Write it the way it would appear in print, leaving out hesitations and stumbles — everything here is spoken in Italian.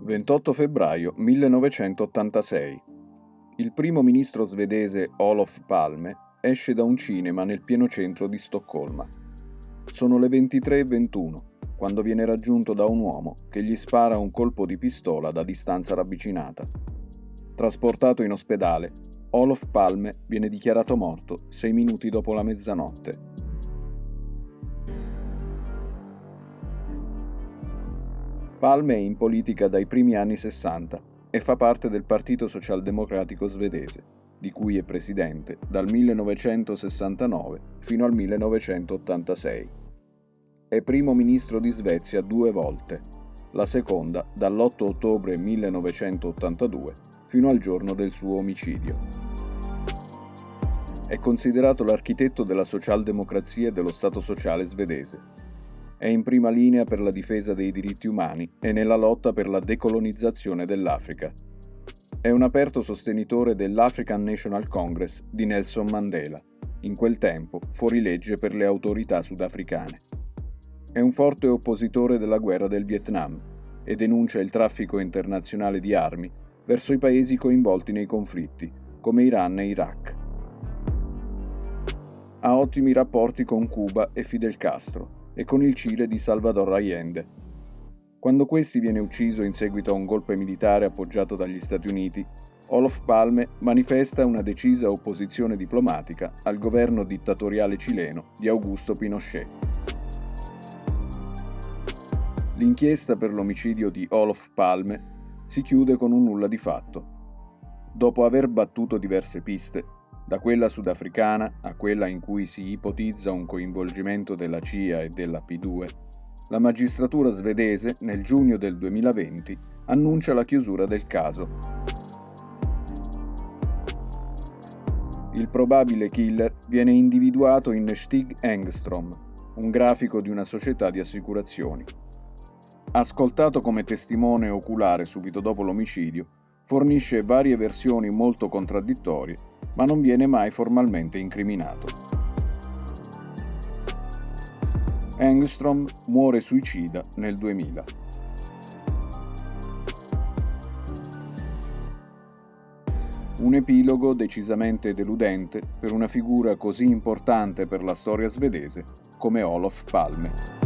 28 febbraio 1986. Il primo ministro svedese Olof Palme esce da un cinema nel pieno centro di Stoccolma. Sono le 23:21 quando viene raggiunto da un uomo che gli spara un colpo di pistola da distanza ravvicinata. Trasportato in ospedale, Olof Palme viene dichiarato morto 6 minuti dopo la mezzanotte. Palme è in politica dai primi anni 60 e fa parte del Partito Socialdemocratico svedese, di cui è presidente dal 1969 fino al 1986. È primo ministro di Svezia 2 volte, la seconda dall'8 ottobre 1982 fino al giorno del suo omicidio. È considerato l'architetto della socialdemocrazia e dello Stato sociale svedese. È in prima linea per la difesa dei diritti umani e nella lotta per la decolonizzazione dell'Africa. È un aperto sostenitore dell'African National Congress di Nelson Mandela, in quel tempo fuorilegge per le autorità sudafricane. È un forte oppositore della guerra del Vietnam e denuncia il traffico internazionale di armi verso i paesi coinvolti nei conflitti, come Iran e Iraq. Ha ottimi rapporti con Cuba e Fidel Castro e con il Cile di Salvador Allende. Quando questi viene ucciso in seguito a un golpe militare appoggiato dagli Stati Uniti, Olof Palme manifesta una decisa opposizione diplomatica al governo dittatoriale cileno di Augusto Pinochet. L'inchiesta per l'omicidio di Olof Palme si chiude con un nulla di fatto. Dopo aver battuto diverse piste, da quella sudafricana a quella in cui si ipotizza un coinvolgimento della CIA e della P2, la magistratura svedese nel giugno del 2020 annuncia la chiusura del caso. Il probabile killer viene individuato in Stig Engström, un grafico di una società di assicurazioni. Ascoltato come testimone oculare subito dopo l'omicidio, fornisce varie versioni molto contraddittorie, ma non viene mai formalmente incriminato. Engström muore suicida nel 2000. Un epilogo decisamente deludente per una figura così importante per la storia svedese come Olof Palme.